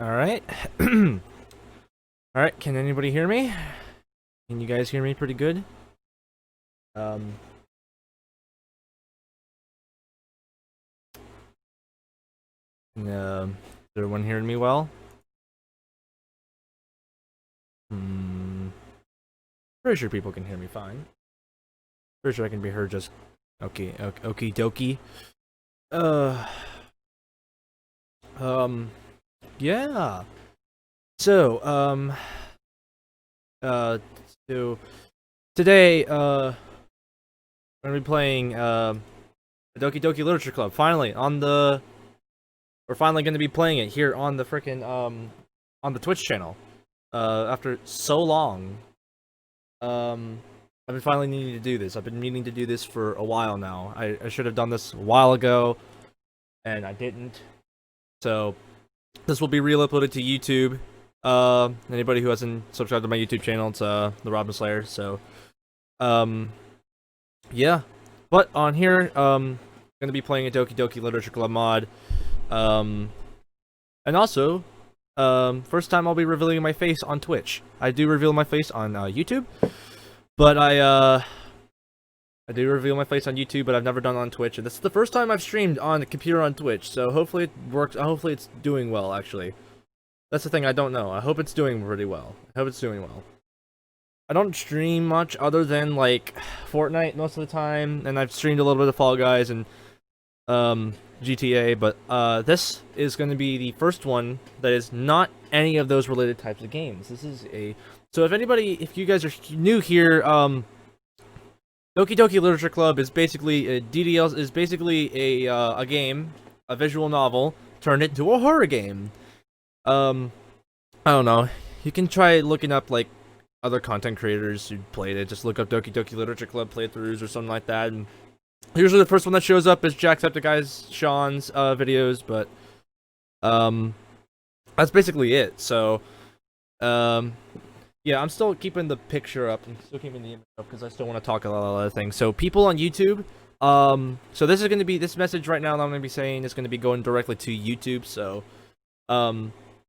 All right. All right. Can anybody hear me? Can you guys hear me pretty good? Um. Is everyone hearing me well? Pretty sure people can hear me fine. Pretty sure I can be heard just okay. Okie dokie. Uh. Yeah. So. Uh. So today. We're gonna be playing. Doki Doki Literature Club. Finally on the. We're finally gonna be playing it here on the frickin' on the Twitch channel. After so long. I've been finally needing to do this. I've been meaning to do this for a while now. I should have done this a while ago, and I didn't. So, this will be re-uploaded to YouTube. Anybody who hasn't subscribed to my YouTube channel, it's the Robin Slayer. So, yeah. But on here, gonna be playing a Doki Doki Literature Club mod. And also, first time I'll be revealing my face on Twitch. I do reveal my face on YouTube, but I do reveal my face on YouTube, but I've never done it on Twitch, and this is the first time I've streamed on the computer on Twitch. So hopefully it works. Hopefully it's doing well. Actually, that's the thing. I don't know. I hope it's doing pretty well. I hope it's doing well. I don't stream much other than like Fortnite most of the time, and I've streamed a little bit of Fall Guys and GTA, but this is going to be the first one that is not any of those related types of games. This is so if you guys are new here, Doki Doki Literature Club is basically a DDLC, is basically a game, a visual novel turned into a horror game. I don't know. You can try looking up like other content creators who played it. Just look up Doki Doki Literature Club playthroughs or something like that, and usually the first one that shows up is Jacksepticeye's Sean's videos, but that's basically it. So yeah, I'm still keeping the picture up. I'm still keeping the image up because I still want to talk a lot of other things. So people on YouTube, so this is going to be, this message right now that I'm going to be saying is going to be going directly to YouTube. So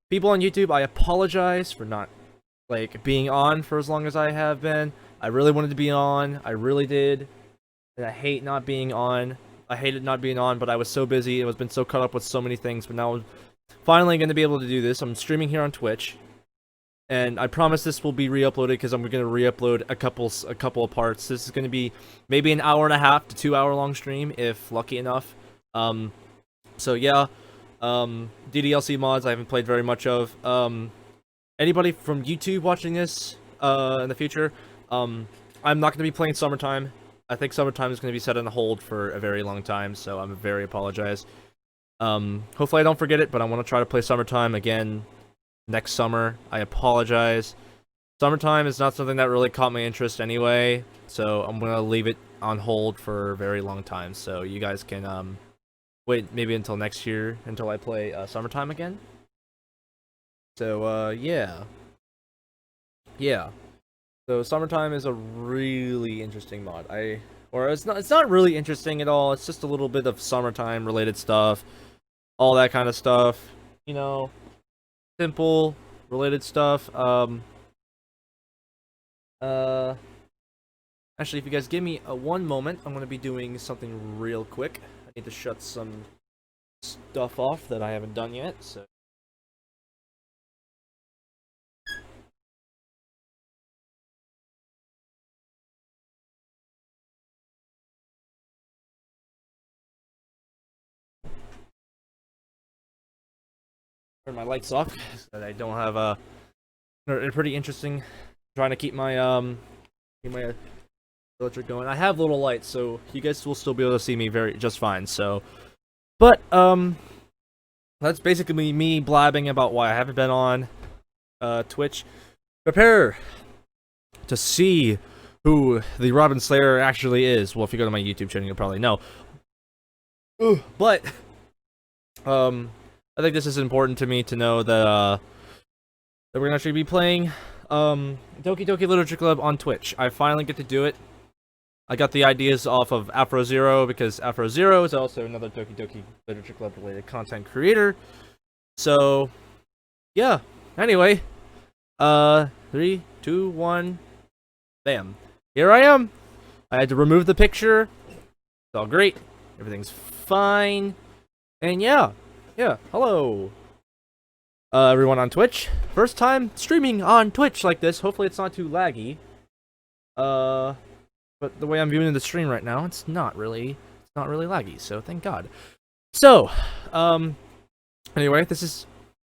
people on YouTube, I apologize for not like being on for as long as I have been. I really wanted to be on. I really did. And I hate not being on. I hated not being on, but I was so busy. Been so caught up with so many things. But now I'm finally going to be able to do this. I'm streaming here on Twitch, and I promise this will be re-uploaded because I'm going to re-upload a couple of parts. This is going to be maybe an hour and a half to 2 hour long stream if lucky enough. So yeah, DDLC mods I haven't played very much of. Anybody from YouTube watching this in the future, I'm not going to be playing Summertime. I think Summertime is going to be set on hold for a very long time, so I'm very apologize. Hopefully I don't forget it, but I want to try to play Summertime again next summer. I apologize. Summertime is not something that really caught my interest anyway, so I'm going to leave it on hold for a very long time. So you guys can wait maybe until next year until I play Summertime again. So yeah. So Summertime is a really interesting mod. It's not really interesting at all. It's just a little bit of Summertime related stuff, all that kind of stuff. You know, simple related stuff. Actually, if you guys give me one moment, I'm gonna be doing something real quick. I need to shut some stuff off that I haven't done yet. So. Turn my lights off so that I don't have a pretty interesting. Trying to keep my electric going. I have little lights, so you guys will still be able to see me just fine. So, but that's basically me blabbing about why I haven't been on Twitch. Prepare to see who the Robin Slayer actually is. Well, if you go to my YouTube channel, you'll probably know. But I think this is important to me to know that that we're gonna actually be playing Doki Doki Literature Club on Twitch. I finally get to do it. I got the ideas off of Afro Zero because Afro Zero is also another Doki Doki Literature Club related content creator. So yeah. Anyway, 3, 2, 1, bam. Here I am. I had to remove the picture. It's all great. Everything's fine. And yeah, hello. Everyone on Twitch. First time streaming on Twitch like this. Hopefully it's not too laggy. But the way I'm viewing the stream right now, it's not really laggy, so thank God. So, anyway, this is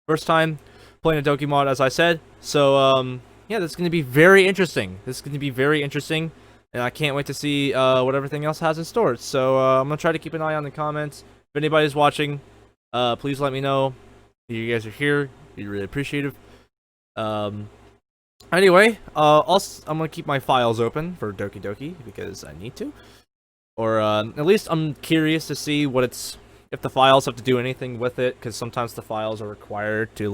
first time playing a Doki mod, as I said. So, yeah, this is going to be very interesting. And I can't wait to see what everything else has in store. So, I'm going to try to keep an eye on the comments. If anybody's watching, please let me know. You guys are here. Be really appreciative. Anyway, also, I'm gonna keep my files open for Doki Doki because I need to. Or at least I'm curious to see what if the files have to do anything with it, because sometimes the files are required to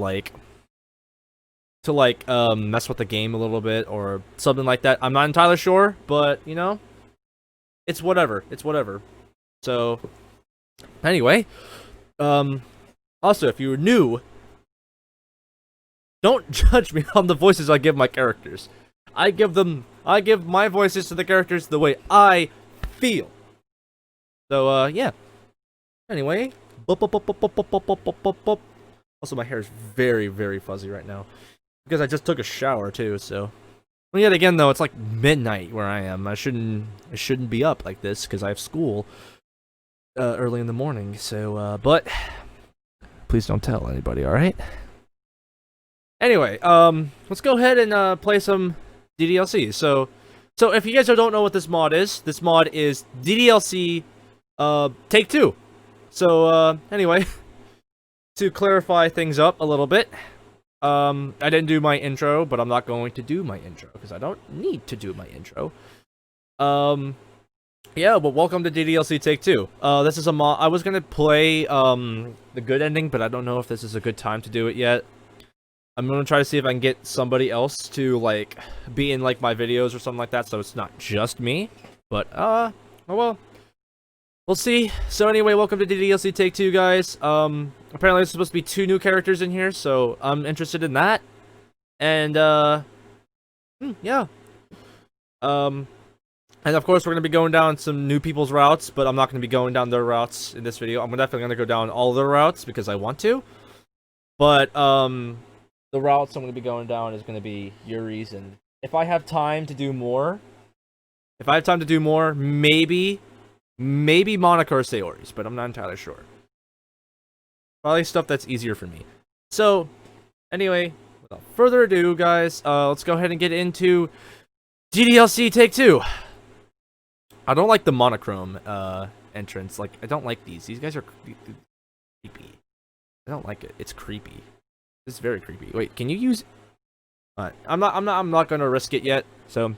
mess with the game a little bit or something like that. I'm not entirely sure, but you know, it's whatever. So anyway, also if you're new, don't judge me on the voices I give my characters. I give my voices to the characters the way I feel. So, yeah. Anyway. Also, my hair is very, very fuzzy right now. Because I just took a shower, too, so. Well, yet again, though, it's like midnight where I am. I shouldn't be up like this, because I have school early in the morning, so, but please don't tell anybody, alright? Anyway, let's go ahead and play some DDLC. So if you guys don't know what this mod is DDLC Take 2. So anyway, to clarify things up a little bit, I didn't do my intro, but I'm not going to do my intro because I don't need to do my intro. Yeah, but welcome to DDLC Take 2. This is a mod. I was gonna play the good ending, but I don't know if this is a good time to do it yet. I'm gonna try to see if I can get somebody else to, like, be in, like, my videos or something like that, so it's not just me. But, oh well. We'll see. So anyway, welcome to DDLC Take 2, guys. Apparently there's supposed to be 2 new characters in here, so I'm interested in that. And, yeah. And of course we're gonna be going down some new people's routes, but I'm not gonna be going down their routes in this video. I'm definitely gonna go down all their routes because I want to. But, the routes I'm going to be going down is going to be Yuri's, and if I have time to do more, maybe Monica or Sayori's, but I'm not entirely sure. Probably stuff that's easier for me. So, anyway, without further ado, guys, let's go ahead and get into DDLC Take 2. I don't like the monochrome entrance. Like, I don't like these. These guys are creepy. I don't like it. It's creepy. This is very creepy. Wait, can you use? I'm not gonna risk it yet. So,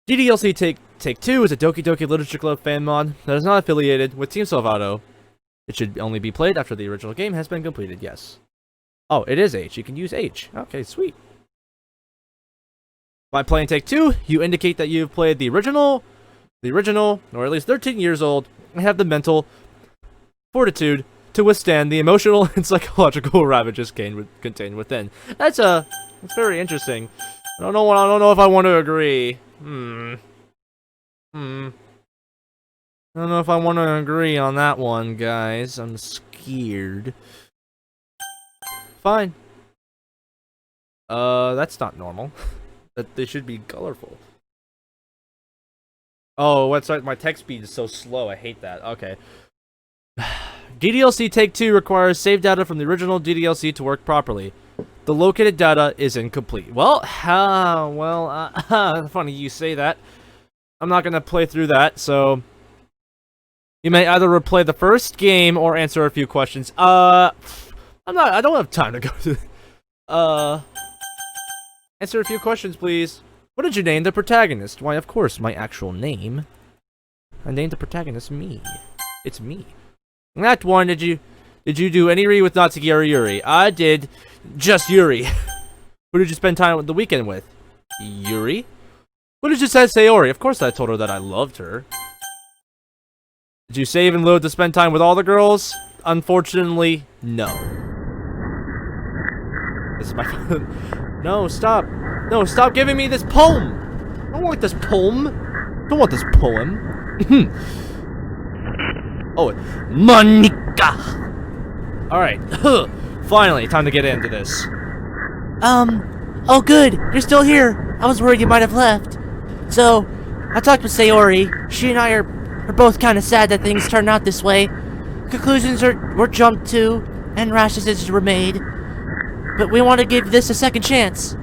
DDLC Take 2 is a Doki Doki Literature Club fan mod that is not affiliated with Team Salvato. It should only be played after the original game has been completed. Yes. Oh, it is H. You can use H. Okay, sweet. By playing Take 2, you indicate that you've played the original, or at least 13 years old, and have the mental fortitude to withstand the emotional and psychological ravages contained within. That's very interesting. I don't know if I want to agree. I don't know if I want to agree on that one, guys. I'm scared. Fine. That's not normal. That they should be colorful. Oh, what's right? My text speed is so slow. I hate that. Okay. DDLC Take 2 requires save data from the original DDLC to work properly. The located data is incomplete. Well, funny you say that. I'm not gonna play through that, so you may either replay the first game or answer a few questions. I don't have time to go through. Answer a few questions, please. What did you name the protagonist? Why, of course, my actual name. I named the protagonist me. It's me. In Act 1, did you do any read with Natsuki or Yuri? I did just Yuri. Who did you spend time with the weekend with? Yuri? What did you say, Sayori? Of course I told her that I loved her. Did you save and load to spend time with all the girls? Unfortunately, no. This is my No, stop. No, stop giving me this poem. I don't want this poem. Don't want this poem. Oh, Monica. All right. Finally, time to get into this. Oh good, you're still here. I was worried you might have left. So, I talked with Sayori. She and I are both kind of sad that things turned out this way. Conclusions were jumped to, and rash decisions were made. But we want to give this a second chance.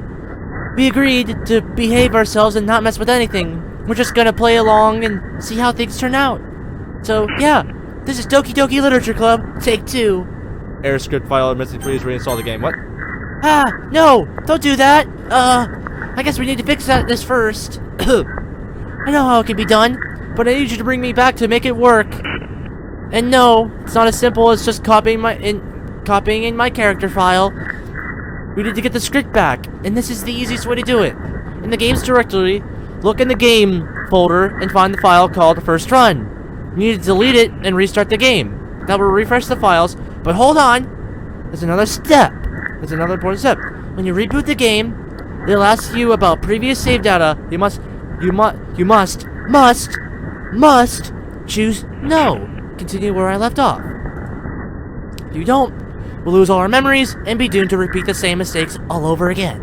We agreed to behave ourselves and not mess with anything. We're just gonna play along and see how things turn out. So, yeah, this is Doki Doki Literature Club, take 2. Error script file missing. Please reinstall the game. What? Ah, no, don't do that. I guess we need to fix this first. I know how it can be done, but I need you to bring me back to make it work. And no, it's not as simple as just copying in my character file. We need to get the script back, and this is the easiest way to do it. In the games directory, look in the game folder and find the file called First Run. You need to delete it and restart the game. That will refresh the files, but hold on, there's another step. There's another important step. When you reboot the game, they'll ask you about previous save data. You must choose no. Continue where I left off. If you don't, we'll lose all our memories and be doomed to repeat the same mistakes all over again.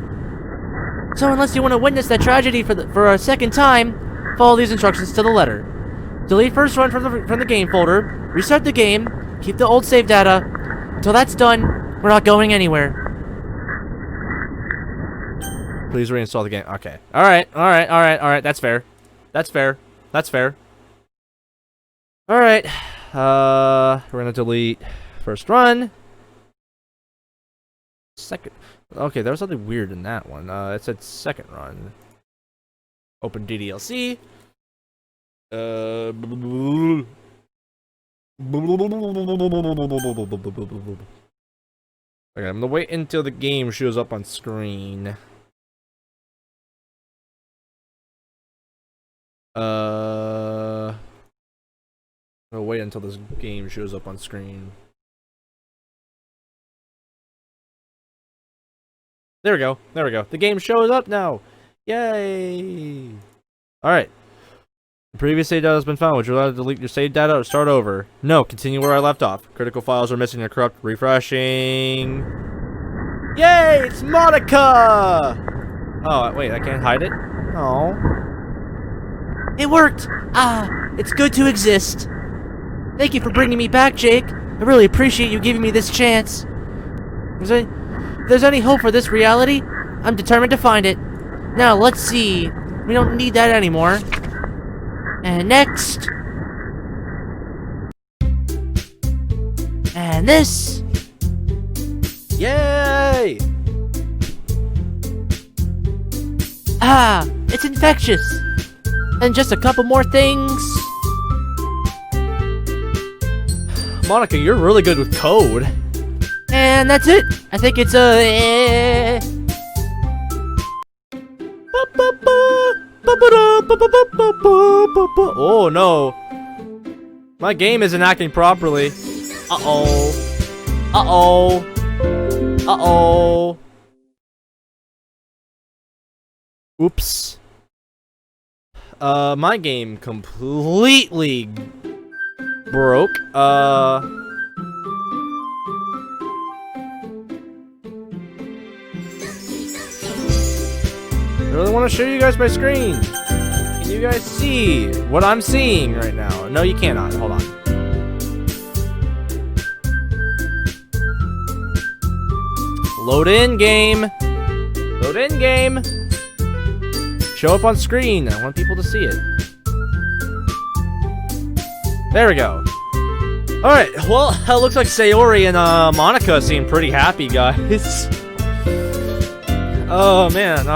So unless you want to witness that tragedy for a second time, follow these instructions to the letter. Delete First Run from the game folder, restart the game, keep the old save data. Until that's done, we're not going anywhere. Please reinstall the game. Okay. Alright. That's fair. Alright. We're gonna delete First Run. Second. Okay, there was something weird in that one. It said Second Run. Open DDLC. Okay, I'm gonna wait until the game shows up on screen. I'll wait until this game shows up on screen. There we go. The game shows up now. Yay! Alright. The previous save data has been found. Would you allow to delete your save data or start over? No, continue where I left off. Critical files are missing and corrupt. Refreshing. Yay! It's Monica! Oh, wait, I can't hide it? Oh. It worked! It's good to exist. Thank you for bringing me back, Jake. I really appreciate you giving me this chance. If there's any hope for this reality, I'm determined to find it. Now, let's see. We don't need that anymore. And next. And this. Yay! It's infectious. And just a couple more things. Monica, you're really good with code. And that's it. I think it's Oh no. My game isn't acting properly. Uh-oh. Oops. My game completely broke. I really want to show you guys my screen. Can you guys see what I'm seeing right now? No, you cannot. Hold on. Load in game. Load in game. Show up on screen. I want people to see it. There we go. Alright, well, it looks like Sayori and Monica seem pretty happy, guys. Oh, man.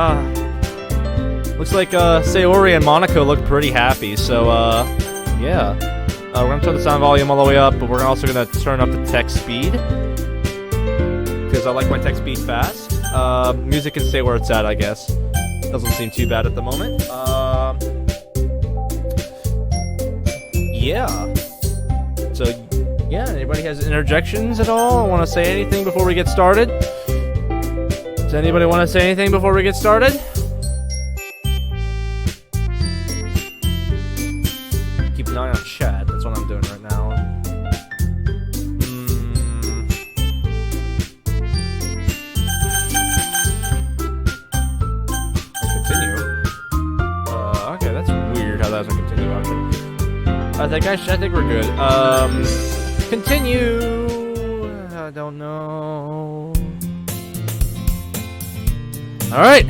Looks like Sayori and Monica look pretty happy, so, yeah. We're gonna turn the sound volume all the way up, but we're also gonna turn up the text speed. Because I like my text speed fast. Music can stay where it's at, I guess. Doesn't seem too bad at the moment. Yeah. So, yeah, anybody has interjections at all? Want to say anything before we get started? Does anybody want to say anything before we get started? Keep an eye on chat. That's what I'm doing right now. Continue. Okay, that's weird how that was a continue option. I think we're good. Continue. I don't know. Alright,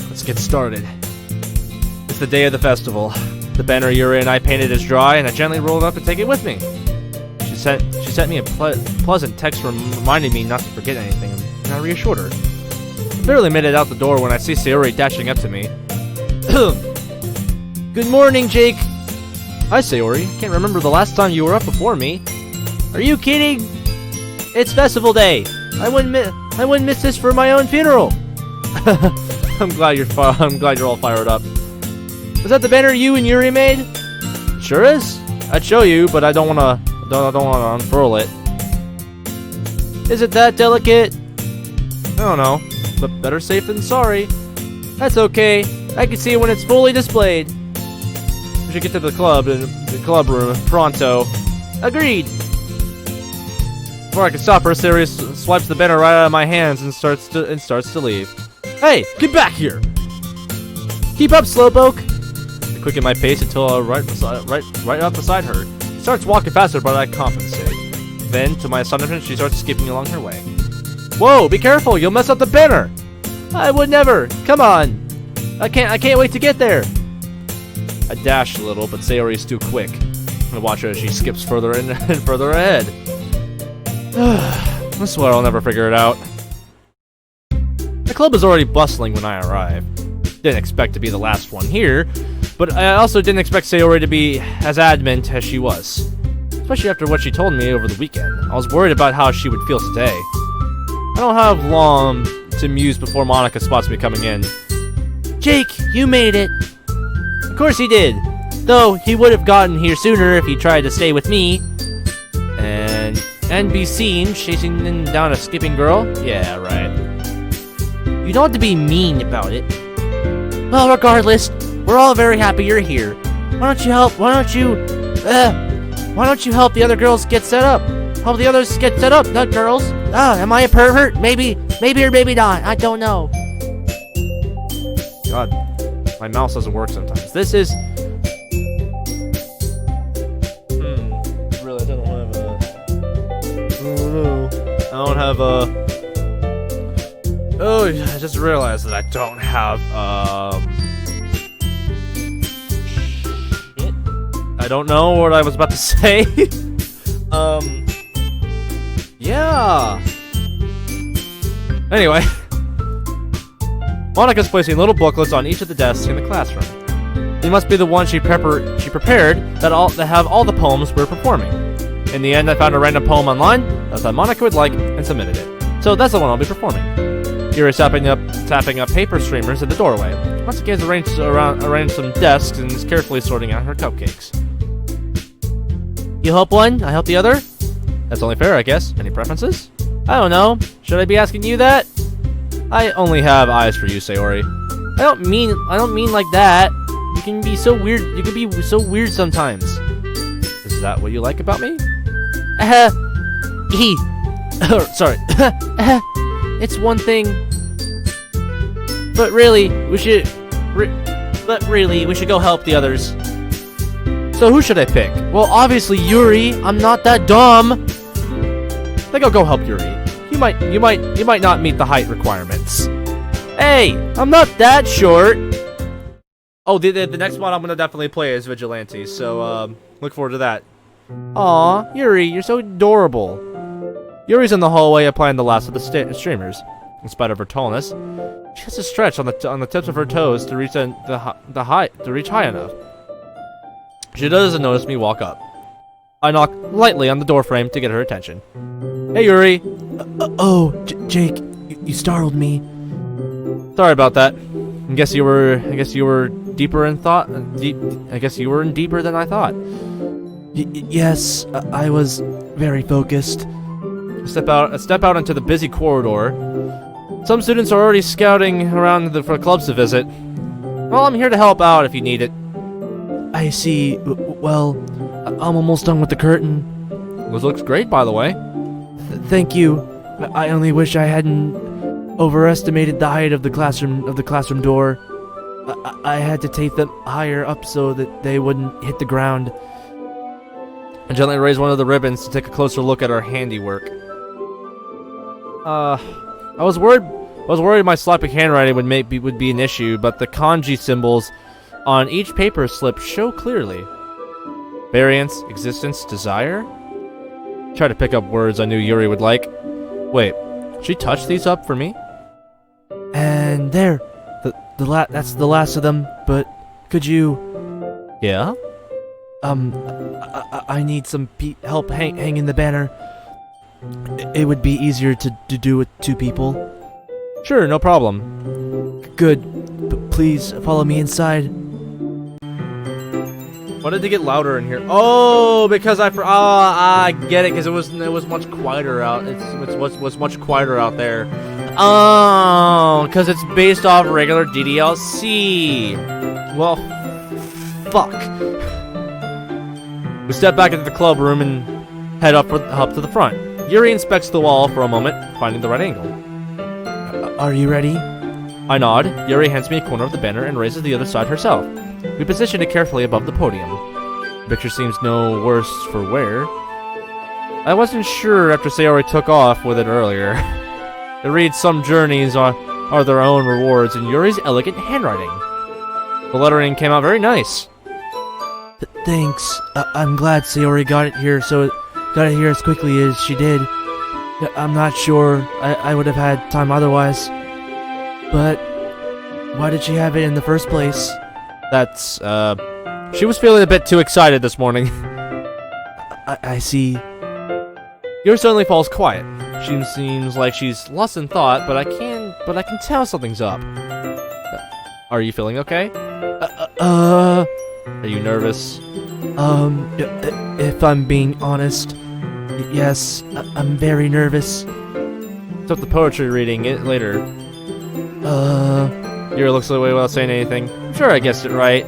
let's get started. It's the day of the festival. The banner Yuri and I painted is dry, and I gently rolled up to take it with me. She sent me a pleasant text reminding me not to forget anything, and I reassured her. I barely made it out the door when I see Sayori dashing up to me. Good morning, Jake. Hi, Sayori. Can't remember the last time you were up before me. Are you kidding? It's festival day. I wouldn't miss this for my own funeral. I'm glad you're all fired up. Was that the banner you and Yuri made? Sure is. I'd show you, but I don't wanna unfurl it. Is it that delicate? I don't know, but better safe than sorry. That's okay. I can see it when it's fully displayed. We should get to the club room pronto. Agreed. Before I can stop her, Sayori swipes the banner right out of my hands and starts to leave. Hey, get back here! Keep up, Slowpoke! I quicken my pace until I'm right up beside her. She starts walking faster, but I compensate. Then, to my astonishment, she starts skipping along her way. Whoa, be careful! You'll mess up the banner! I would never! Come on! I can't wait to get there! I dash a little, but Sayori is too quick. I watch her as she skips further in and further ahead. I swear I'll never figure it out. The club was already bustling when I arrived. Didn't expect to be the last one here, but I also didn't expect Sayori to be as adamant as she was. Especially after what she told me over the weekend. I was worried about how she would feel today. I don't have long to muse before Monica spots me coming in. Jake, you made it! Of course he did! Though he would have gotten here sooner if he tried to stay with me. And be seen chasing down a skipping girl? Yeah, right. You don't have to be mean about it. Well, regardless, we're all very happy you're here. Why don't you help the other girls get set up? Help the others get set up, not girls. Am I a pervert? Maybe or maybe not. I don't know. God, my mouse doesn't work sometimes. This is... Really, I don't have a... Oh, I just realized that I don't have, shit. I don't know what I was about to say. Yeah. Anyway. Monica's placing little booklets on each of the desks in the classroom. They must be the ones she prepared that have all the poems we're performing. In the end, I found a random poem online that I thought Monica would like and submitted it. So that's the one I'll be performing. Yuri's tapping up paper streamers in the doorway. Matsuki has arranged some desks and is carefully sorting out her cupcakes. You help one, I help the other? That's only fair, I guess. Any preferences? I don't know. Should I be asking you that? I only have eyes for you, Sayori. I don't mean like that. You can be so weird. You can be so weird sometimes. Is that what you like about me? Sorry. It's one thing. But really, we should go help the others. So who should I pick? Well, obviously Yuri. I'm not that dumb. I think I'll go help Yuri. You might not meet the height requirements. Hey, I'm not that short. Oh, the next one I'm gonna definitely play is Vigilante. So look forward to that. Aw, Yuri, you're so adorable. Yuri's in the hallway applying the last of the streamers. In spite of her tallness, she has to stretch on the tips of her toes to reach high enough. She doesn't notice me walk up. I knock lightly on the doorframe to get her attention. Hey, Yuri. Jake, you startled me. Sorry about that. I guess you were deeper in thought. I guess you were in deeper than I thought. Yes, I was very focused. I step out into the busy corridor. Some students are already scouting around for clubs to visit. Well, I'm here to help out if you need it. I see. Well, I'm almost done with the curtain. This looks great, by the way. Thank you. I only wish I hadn't overestimated the height of the classroom door. I had to tape them higher up so that they wouldn't hit the ground. I gently raised one of the ribbons to take a closer look at our handiwork. I was worried my sloppy handwriting would be an issue, but the kanji symbols on each paper slip show clearly. Variance, existence, desire? Try to pick up words I knew Yuri would like. Wait, she touched these up for me? And there, that's the last of them. But could you? Yeah. I need some help hanging the banner. It would be easier to do with 2 people. Sure, no problem. Good. But please follow me inside. Why did they get louder in here? Oh, because I get it, because it was much quieter out. It's much quieter out there. Oh, because it's based off regular DDLC. Well, fuck. We step back into the club room and head up to the front. Yuri inspects the wall for a moment, finding the right angle. Are you ready? I nod. Yuri hands me a corner of the banner and raises the other side herself. We position it carefully above the podium. The picture seems no worse for wear. I wasn't sure after Sayori took off with it earlier. It reads, "Some journeys are their own rewards," in Yuri's elegant handwriting. The lettering came out very nice. Thanks. I'm glad Sayori got it here as quickly as she did. I'm not sure I would have had time otherwise. But why did she have it in the first place? That's, she was feeling a bit too excited this morning. I see. Yuri suddenly falls quiet. She seems like she's lost in thought, but I can tell something's up. Are you feeling okay? Are you nervous? If I'm being honest, yes, I'm very nervous. Stop the poetry reading it later. Yuri looks away without saying anything. I'm sure I guessed it right.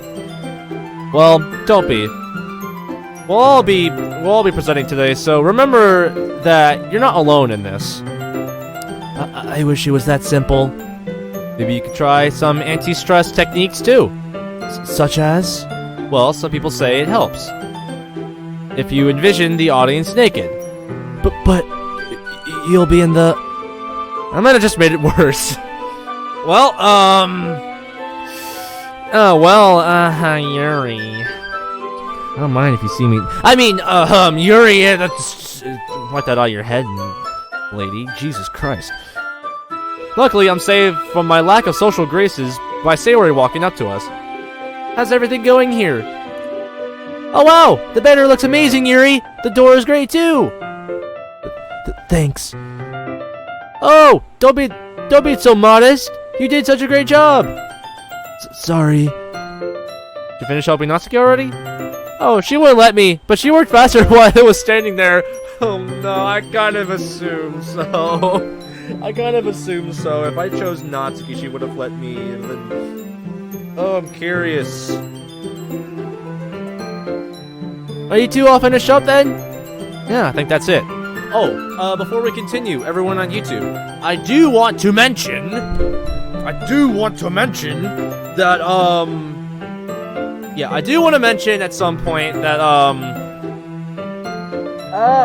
Well, don't be. We'll all be presenting today, so remember that you're not alone in this. I wish it was that simple. Maybe you could try some anti-stress techniques too. Such as? Well, some people say it helps if you envision the audience naked. But you'll be in the... I might have just made it worse. Well, Yuri. I don't mind if you see me. I mean, Yuri, that's... Wipe that out of your head, lady. Jesus Christ. Luckily, I'm saved from my lack of social graces by Sayori walking up to us. How's everything going here? Oh wow! The banner looks amazing, Yuri! The door is great too! Thanks. Oh! Don't be so modest! You did such a great job! Sorry. Did you finish helping Natsuki already? Oh, she wouldn't let me, but she worked faster while I was standing there. Oh no, I kind of assumed so. If I chose Natsuki, she would have let me, and then... Oh, I'm curious. Are you two all finished up then? Yeah, I think that's it. Oh, before we continue, everyone on YouTube, I do want to mention that, yeah, I do want to mention at some point that, I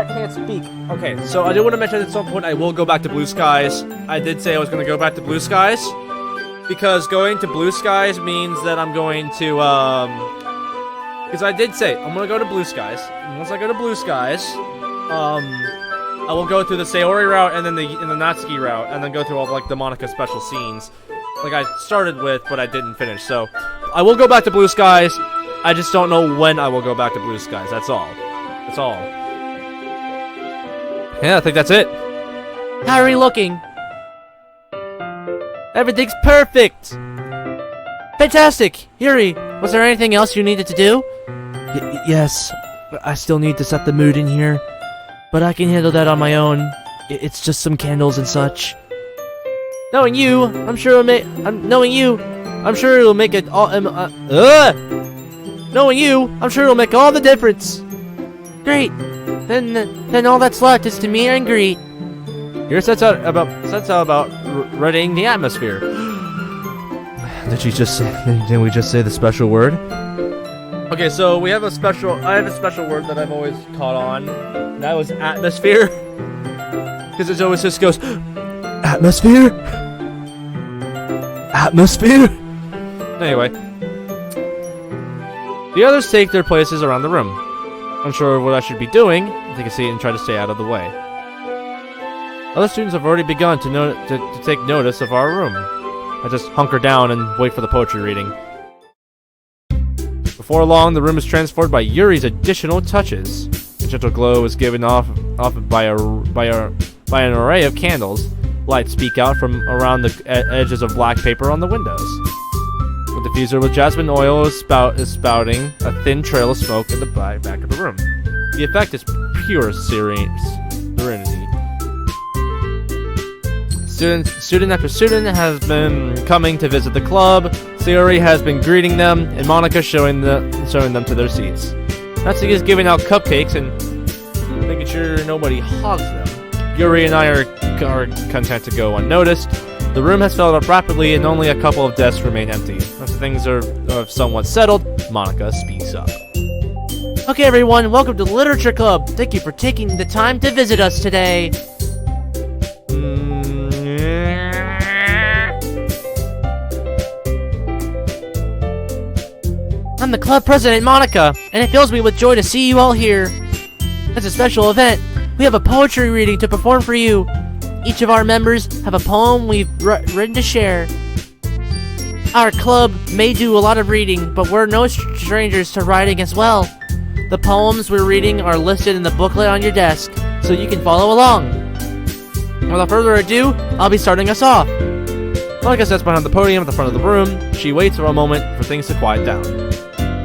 can't speak. Okay, so I do want to mention at some point I will go back to Blue Skies. I did say I was going to go back to Blue Skies, because going to Blue Skies means that I'm going to, because I did say I'm going to go to Blue Skies, and once I go to Blue Skies, I will go through the Sayori route and then the Natsuki route, and then go through all like the Monica special scenes, like I started with, but I didn't finish. So I will go back to Blue Skies. I just don't know when I will go back to Blue Skies. That's all. That's all. Yeah, I think that's it. How are you looking? Everything's perfect. Fantastic, Yuri. Was there anything else you needed to do? Yes, I still need to set the mood in here. But I can handle that on my own. It's just some candles and such. Knowing you, I'm sure it'll make. Knowing you, I'm sure it'll make it all. Knowing you, I'm sure it'll make all the difference. Great. Then all that's left is to meet and greet. Here sets out about readying the atmosphere. Did we just say the special word? Okay, so I have a special word that I've always caught on. And that was atmosphere. Because it always just goes, atmosphere? Atmosphere? Anyway. The others take their places around the room. Unsure of what I should be doing, take a seat and try to stay out of the way. Other students have already begun to take notice of our room. I just hunker down and wait for the poetry reading. Before long, the room is transformed by Yuri's additional touches. A gentle glow is given off by an array of candles. Lights speak out from around the edges of black paper on the windows. A diffuser with jasmine oil is spouting a thin trail of smoke in the back of the room. The effect is pure serenity. Student after student has been coming to visit the club. Sayori has been greeting them, and Monica showing them to their seats. Natsuki is giving out cupcakes and making sure nobody hogs them. Yuri and I are content to go unnoticed. The room has filled up rapidly, and only a couple of desks remain empty. After things are somewhat settled, Monica speaks up. Okay, everyone, welcome to the Literature Club. Thank you for taking the time to visit us today. I'm the club president, Monica, and it fills me with joy to see you all here. It's a special event. We have a poetry reading to perform for you. Each of our members have a poem we've written to share. Our club may do a lot of reading, but we're no strangers to writing as well. The poems we're reading are listed in the booklet on your desk, so you can follow along. Without further ado, I'll be starting us off. Monica sits behind the podium at the front of the room. She waits for a moment for things to quiet down.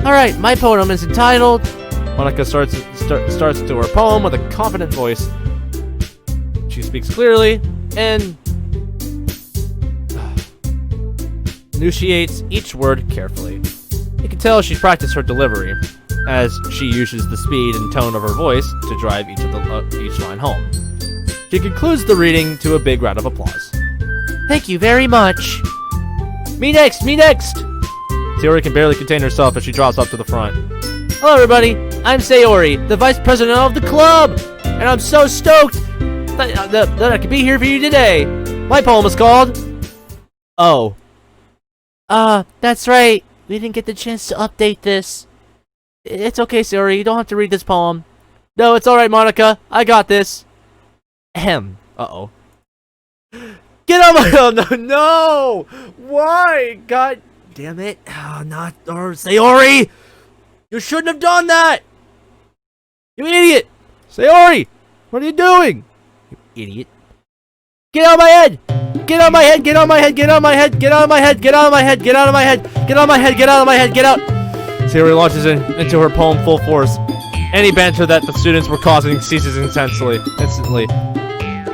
Alright, my poem is entitled... Monica starts into her poem with a confident voice. She speaks clearly and enunciates each word carefully. You can tell she's practiced her delivery, as she uses the speed and tone of her voice to drive each line home. She concludes the reading to a big round of applause. Thank you very much. Me next! Me next! Sayori can barely contain herself as she drops up to the front. Hello, everybody. I'm Sayori, the vice president of the club, and I'm so stoked that I could be here for you today. My poem is called... Oh. That's right. We didn't get the chance to update this. It's okay, Sayori. You don't have to read this poem. No, it's alright, Monica. I got this. Ahem. Uh-oh. Get out of my... Oh, no, no! Why? God damn it. Oh, not... Or Sayori! You shouldn't have done that! You idiot! Sayori! What are you doing? You idiot. Get out of my head! Get out of my head! Get out of my head! Get out of my head! Get out of my head! Get out of my head! Get out of my head! Get out of my head! Get out of my head! Get out! Sayori launches into her poem full force. Any banter that the students were causing ceases instantly.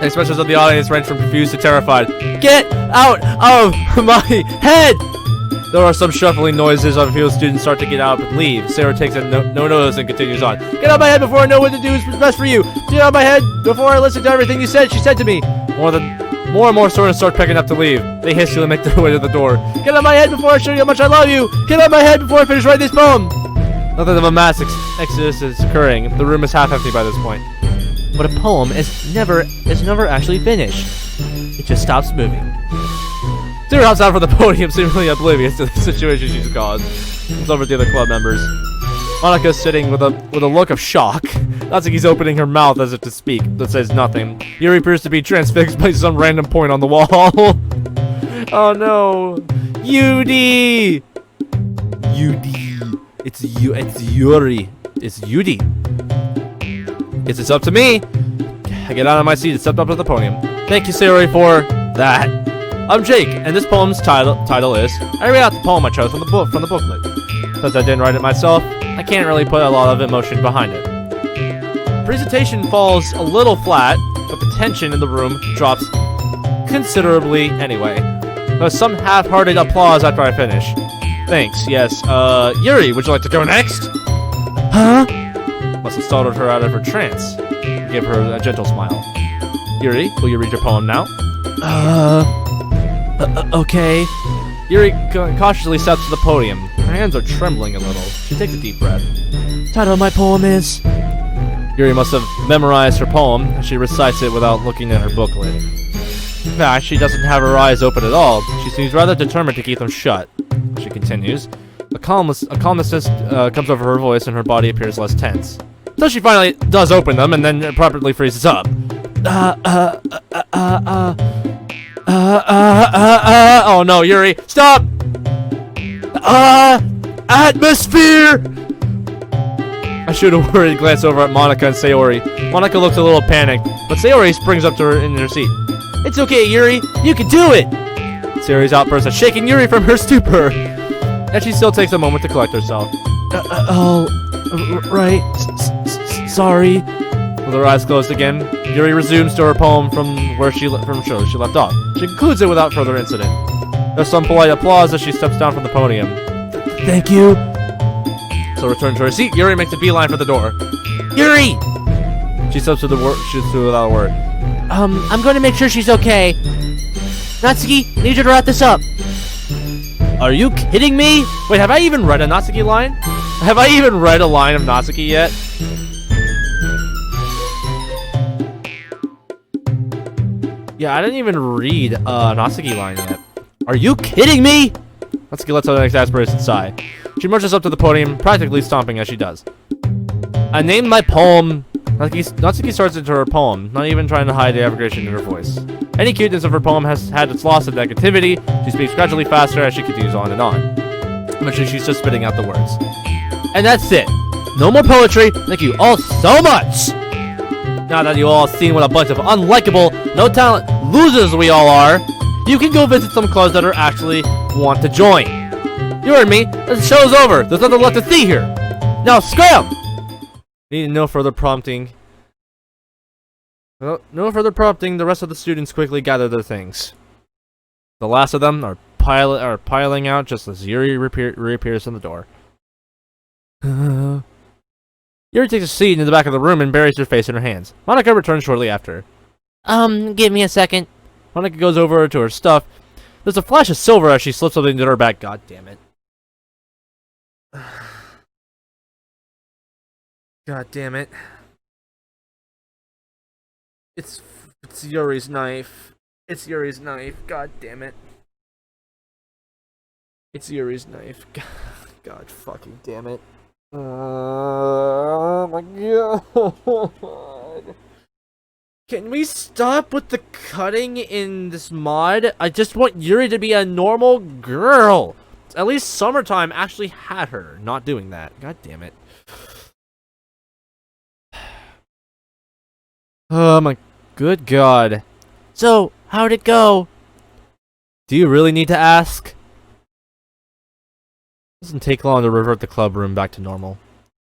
Expressions of the audience range from confused to terrified. Get out of my head! There are some shuffling noises. A few students start to get out but leave. Sarah takes no notice and continues on. Get out of my head before I know what to do is best for you. Get out of my head before I listen to everything you said. She said to me. More and more students start picking up to leave. They hastily make their way to the door. Get out of my head before I show you how much I love you. Get out of my head before I finish writing this poem. Nothing of a mass exodus is occurring. The room is half empty by this point. But a poem is never actually finished. It just stops moving. Sarah hops out from the podium, seemingly oblivious to the situation she's caused. Comes over to the other club members. Monica's sitting with a look of shock. Natsuki's opening her mouth as if to speak, but says nothing. Yuri appears to be transfixed by some random point on the wall. Oh no. Yudi! It's Yuri. It's Yudi. Guess it's up to me. I get out of my seat and step up to the podium. Thank you, Sayori, for that. I'm Jake, and this poem's title is... I read out the poem I chose from the booklet. Since I didn't write it myself, I can't really put a lot of emotion behind it. The presentation falls a little flat, but the tension in the room drops considerably anyway. There's some half-hearted applause after I finish. Thanks, yes. Yuri, would you like to go next? Huh? Must have startled her out of her trance. Give her a gentle smile. Yuri, will you read your poem now? Okay. Yuri cautiously steps to the podium. Her hands are trembling a little. She takes a deep breath. Title of my poem is... Yuri must have memorized her poem, and she recites it without looking at her booklet. In fact, she doesn't have her eyes open at all. She seems rather determined to keep them shut. She continues. A calmness comes over her voice, and her body appears less tense. Until she finally does open them, and then abruptly freezes up. Oh no, Yuri, stop! Atmosphere! I shoot a worried glance over at Monica and Sayori. Monica looks a little panicked, but Sayori springs up to her in her seat. It's okay, Yuri. You can do it! Sayori's outburst has shaken Yuri from her stupor, and she still takes a moment to collect herself. Right. Sorry. With her eyes closed again, Yuri resumes to her poem from where she left off. She concludes it without further incident. There's some polite applause as she steps down from the podium. Thank you. So returning to her seat, Yuri makes a beeline for the door. Yuri! She steps through without a word. I'm going to make sure she's okay. Natsuki, need you to wrap this up. Are you kidding me? Wait, have I even read a Natsuki line? Have I even read a line of Natsuki yet? Yeah, I didn't even read a Natsuki line yet. Are you kidding me? Natsuki lets out an exasperated sigh. She marches up to the podium, practically stomping as she does. I named my poem... Natsuki starts into her poem, not even trying to hide the aggravation in her voice. Any cuteness of her poem has had its loss of negativity. She speaks gradually faster as she continues on and on. Eventually, she's just spitting out the words. And that's it. No more poetry. Thank you all so much. Now that you all seen what a bunch of unlikable, no talent losers we all are, you can go visit some clubs that are actually want to join. You heard me. The show's over. There's nothing left to see here. Now scram! Needing no further prompting. No further prompting. The rest of the students quickly gather their things. The last of them are piling out just as Yuri reappears in the door. Yuri takes a seat in the back of the room and buries her face in her hands. Monica returns shortly after. Give me a second. Monica goes over to her stuff. There's a flash of silver as she slips something into her bag. God damn it. God damn it. It's Yuri's knife. It's Yuri's knife. God damn it. It's Yuri's knife. God fucking damn it. Oh my god. Can we stop with the cutting in this mod? I just want Yuri to be a normal girl. At least Summertime actually had her not doing that. God damn it. Oh my good god. So, how'd it go? Do you really need to ask? It doesn't take long to revert the club room back to normal.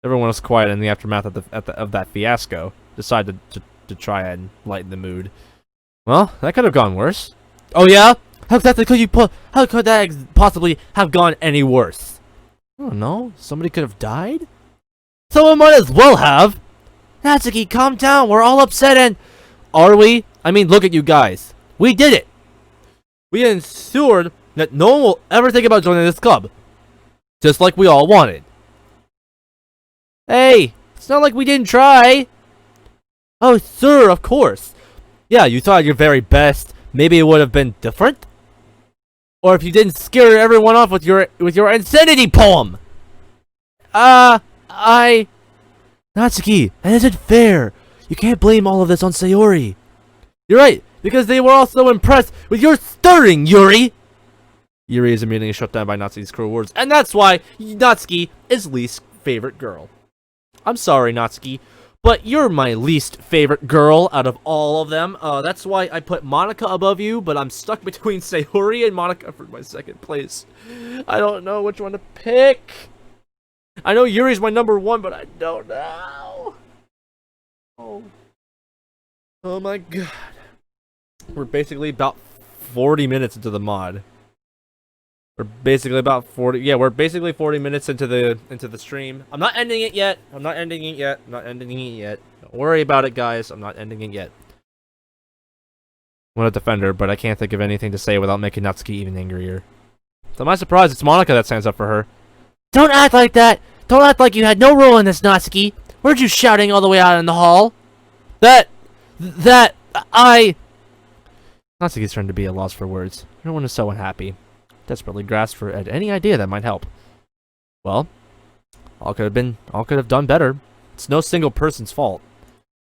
Everyone was quiet in the aftermath of that fiasco. Decided to try and lighten the mood. Well, that could have gone worse. Oh yeah? How could that possibly have gone any worse? I don't know. Somebody could have died? Someone might as well have! Natsuki, calm down. We're all upset and... Are we? I mean, look at you guys. We did it! We ensured that no one will ever think about joining this club. Just like we all wanted. Hey, it's not like we didn't try. Oh, sir, of course. Yeah, you tried your very best. Maybe it would have been different. Or if you didn't scare everyone off with your insanity poem. Natsuki, that isn't fair. You can't blame all of this on Sayori. You're right, because they were also impressed with your stirring, Yuri! Yuri is immediately shut down by Natsuki's cruel words, and that's why Natsuki is least favorite girl. I'm sorry, Natsuki, but you're my least favorite girl out of all of them. That's why I put Monica above you, but I'm stuck between Sayori and Monica for my second place. I don't know which one to pick. I know Yuri's my number one, but I don't know. Oh my god. We're basically about 40 minutes into the mod. We're basically about 40. Yeah, we're basically 40 minutes into the stream. I'm not ending it yet. I'm not ending it yet. I'm not ending it yet. Don't worry about it, guys. I'm not ending it yet. I want to defend her, but I can't think of anything to say without making Natsuki even angrier. So am I surprised it's Monica that stands up for her? Don't act like that! Don't act like you had no role in this, Natsuki! Weren't you shouting all the way out in the hall? Natsuki's trying to be at a loss for words. Everyone is so unhappy. Desperately grasps for any idea that might help. Well, all could have done better. It's no single person's fault.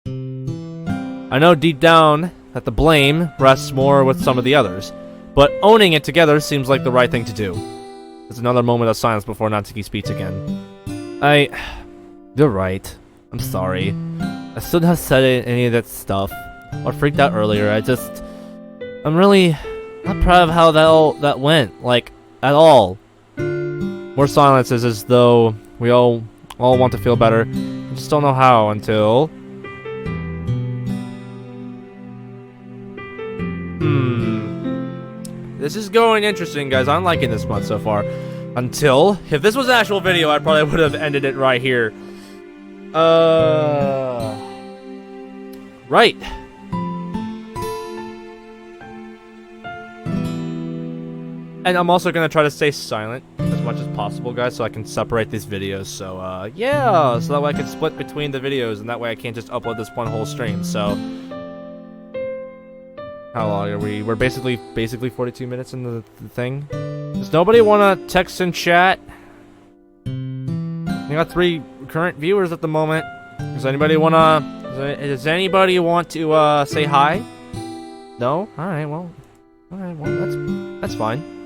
I know deep down that the blame rests more with some of the others, but owning it together seems like the right thing to do. There's another moment of silence before Natsuki speaks again. You're right. I'm sorry. I shouldn't have said any of that stuff, or freaked out earlier. I'm really not proud of how that went, like, at all. More silences as though we all want to feel better. I just don't know how until... This is going interesting, guys. I'm liking this month so far. Until, if this was an actual video, I probably would have ended it right here. Right. And I'm also going to try to stay silent as much as possible, guys, so I can separate these videos. So, yeah, so that way I can split between the videos, and that way I can't just upload this one whole stream. So, how long are we? We're basically 42 minutes into the thing. Does nobody want to text and chat? We got 3 current viewers at the moment. Does anybody want to say hi? No? Alright, well, that's fine.